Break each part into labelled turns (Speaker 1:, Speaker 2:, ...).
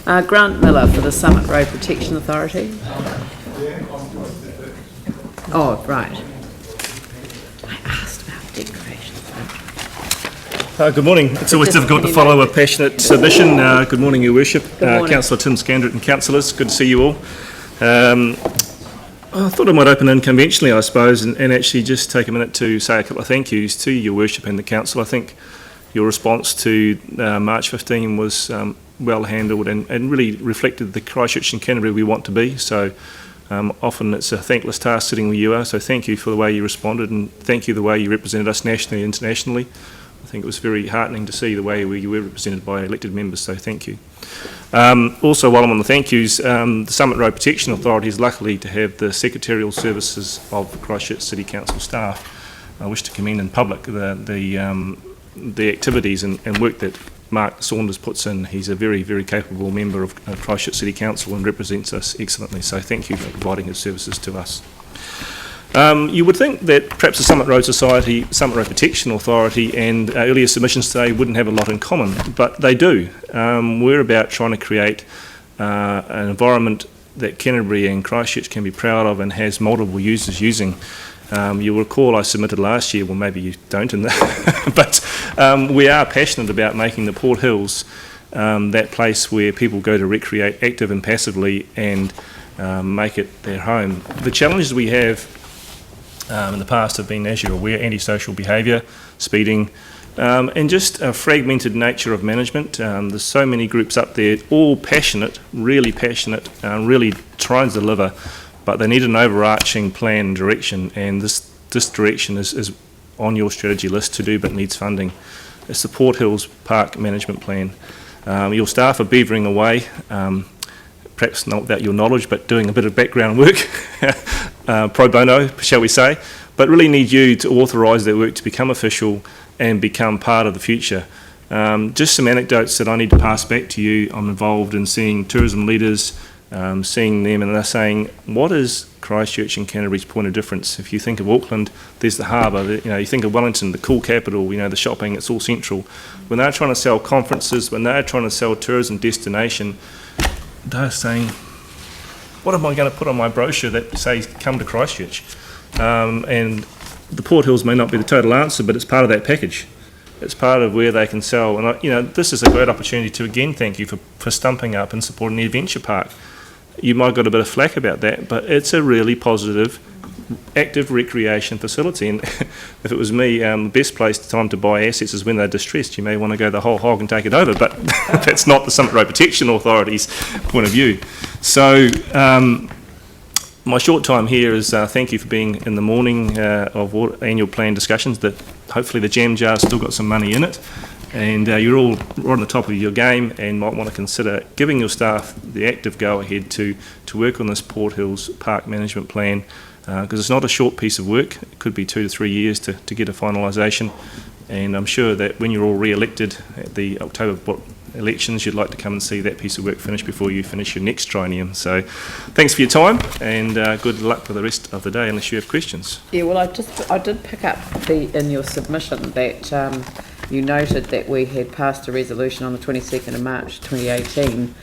Speaker 1: Grant Miller for the Summit Road Protection Authority. Oh, right. I asked about decorations.
Speaker 2: Good morning. It's always difficult to follow a passionate submission. Good morning, Your Worship. Councillor Tim Scandrett and councillors, good to see you all. I thought I might open unconventionally, I suppose, and actually just take a minute to say a couple of thank yous to Your Worship and the Council. I think your response to March 15 was well handled and really reflected the Christchurch and Canterbury we want to be. So often it's a thankless task sitting where you are, so thank you for the way you responded, and thank you the way you represented us nationally and internationally. I think it was very heartening to see the way you were represented by elected members, so thank you. Also, while I'm on the thank yous, the Summit Road Protection Authority is lucky to have the secretarial services of Christchurch City Council staff. I wish to commend in public the activities and work that Mark Saunders puts in. He's a very, very capable member of Christchurch City Council and represents us excellently, so thank you for providing his services to us. You would think that perhaps the Summit Road Society, Summit Road Protection Authority and earlier submissions today wouldn't have a lot in common, but they do. We're about trying to create an environment that Canterbury and Christchurch can be proud of and has multiple users using. You'll recall I submitted last year, well maybe you don't, but we are passionate about making the Port Hills that place where people go to recreate active and passively and make it their home. The challenges we have in the past have been, as you're aware, antisocial behaviour, speeding, and just a fragmented nature of management. There's so many groups up there, all passionate, really trying to deliver, but they need an overarching plan and direction, and this direction is on your strategy list to do but needs funding. It's the Port Hills Park Management Plan. Your staff are beavering away, perhaps not without your knowledge, but doing a bit of background work, pro bono, shall we say, but really need you to authorise their work to become official and become part of the future. Just some anecdotes that I need to pass back to you. I'm involved in seeing tourism leaders, seeing them, and they're saying, what is Christchurch and Canterbury's point of difference? If you think of Auckland, there's the harbour, you think of Wellington, the cool capital, the shopping, it's all central. When they're trying to sell conferences, when they're trying to sell tourism destination, they're saying, what am I going to put on my brochure that says come to Christchurch? And the Port Hills may not be the total answer, but it's part of that package. It's part of where they can sell. And this is a great opportunity to again thank you for stumping up and supporting the adventure park. You might have got a bit of flack about that, but it's a really positive, active recreation facility. And if it was me, the best time to buy assets is when they're distressed. You may want to go the whole hog and take it over, but that's not the Summit Road Protection Authority's point of view. So my short time here is thank you for being in the morning of annual plan discussions, that hopefully the jam jar's still got some money in it, and you're all right on the top of your game and might want to consider giving your staff the active go-ahead to work on this Port Hills Park Management Plan, because it's not a short piece of work. It could be 2 to 3 years to get a finalisation, and I'm sure that when you're all re-elected at the October elections, you'd like to come and see that piece of work finished before you finish your next triennium. So thanks for your time, and good luck for the rest of the day unless you have questions.
Speaker 1: Yeah, well I did pick up in your submission that you noted that we had passed a resolution on the 22nd of March 2018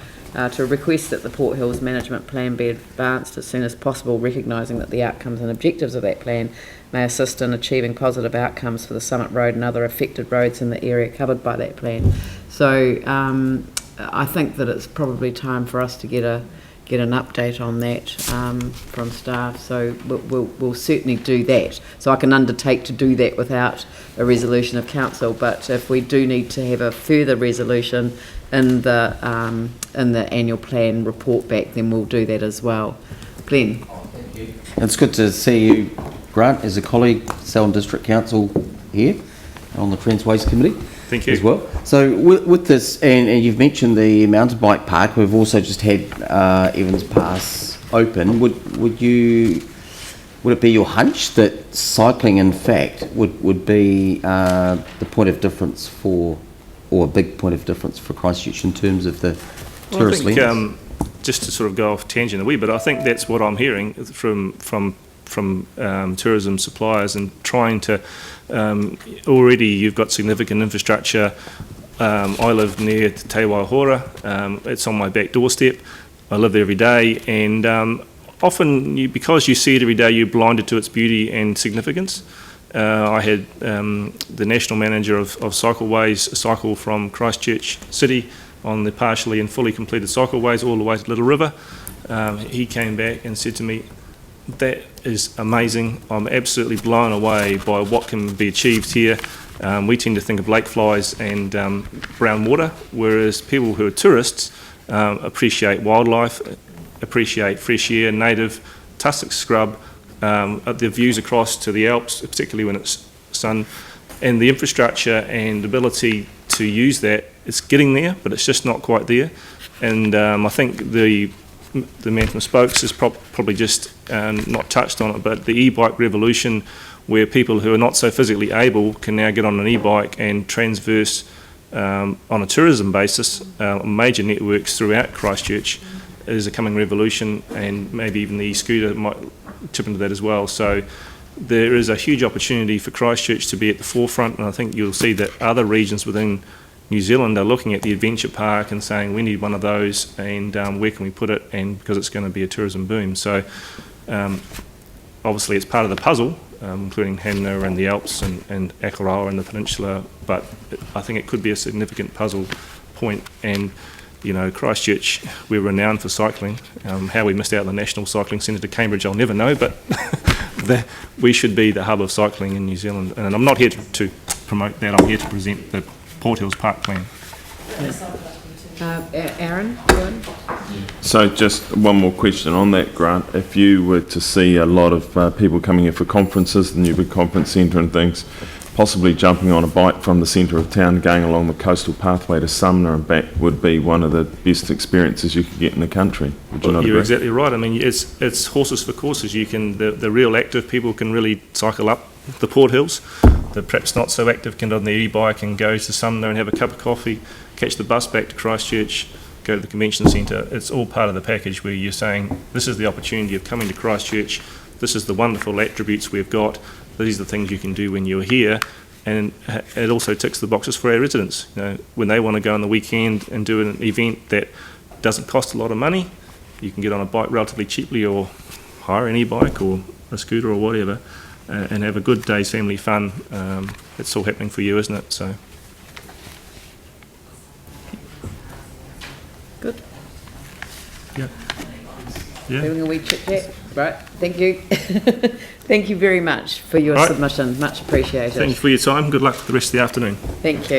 Speaker 1: to request that the Port Hills Management Plan be advanced as soon as possible, recognising that the outcomes and objectives of that plan may assist in achieving positive outcomes for the Summit Road and other affected roads in the area covered by that plan. So I think that it's probably time for us to get an update on that from staff. So we'll certainly do that. So I can undertake to do that without a resolution of council. But if we do need to have a further resolution in the annual plan report back, then we'll do that as well. Glenn.
Speaker 3: Thank you. It's good to see you, Grant, as a colleague, Selwyn District Council here on the Trans Waste Committee.
Speaker 2: Thank you.
Speaker 3: As well. So with this, and you've mentioned the mountain bike park, we've also just had Evans Pass open. Would it be your hunch that cycling, in fact, would be the point of difference or a big point of difference for Christchurch in terms of the tourist lens?
Speaker 2: Just to sort of go off tangent a wee bit, I think that's what I'm hearing from tourism suppliers, and trying to already you've got significant infrastructure I live near Te Waihora. It's on my back doorstep. I live there every day, and often, because you see it every day, you're blinded to its beauty and significance. I had the national manager of cycleways cycle from Christchurch City on the partially and fully completed cycleways all the way to Little River. He came back and said to me, "That is amazing. I'm absolutely blown away by what can be achieved here." We tend to think of lake flies and brown water, whereas people who are tourists appreciate wildlife, appreciate fresh air, native tussock scrub, the views across to the Alps, particularly when it's sun, and the infrastructure and ability to use that. It's getting there, but it's just not quite there. And I think the man from Spokes has probably just not touched on it, but the e-bike revolution, where people who are not so physically able can now get on an e-bike and transverse on a tourism basis major networks throughout Christchurch, is a coming revolution, and maybe even the e-scooter might chip into that as well. So there is a huge opportunity for Christchurch to be at the forefront, and I think you'll see that other regions within New Zealand are looking at the adventure park and saying we need one of those, and where can we put it, and because it's going to be a tourism boom. So obviously it's part of the puzzle, including Hanna and the Alps and Akaroa and the peninsula, but I think it could be a significant puzzle point. And you know, Christchurch, we're renowned for cycling. How we missed out the National Cycling Centre to Cambridge, I'll never know, but we should be the hub of cycling in New Zealand. And I'm not here to promote that, I'm here to present the Port Hills Park Plan.
Speaker 1: Aaron, Ewan?
Speaker 4: So just one more question on that, Grant. If you were to see a lot of people coming here for conferences, the new big conference centre and things, possibly jumping on a bike from the centre of town, going along the coastal pathway to Sumner and back would be one of the best experiences you could get in the country. Would you not
Speaker 2: You're
Speaker 4: agree?
Speaker 2: exactly right. I mean, it's horses for courses. You can the real active people can really cycle up the Port Hills. The perhaps not so active can get on their e-bike and go to Sumner and have a cup of coffee, catch the bus back to Christchurch, go to the convention centre. It's all part of the package where you're saying this is the opportunity of coming to Christchurch. This is the wonderful attributes we've got. These are the things you can do when you're here, and it also ticks the boxes for our residents. You know, when they want to go on the weekend and do an event that doesn't cost a lot of money, you can get on a bike relatively cheaply or hire an e-bike or a scooter or whatever, and have a good day's family fun. It's all happening for you, isn't it? So.
Speaker 1: Good.
Speaker 2: Yeah. Yeah.
Speaker 1: Having a wee chit chat. Right. Thank you. Thank you very much for your
Speaker 2: Right.
Speaker 1: submission. Much appreciated.
Speaker 2: Thank you for your time. Good luck for the rest of the afternoon.
Speaker 1: Thank you.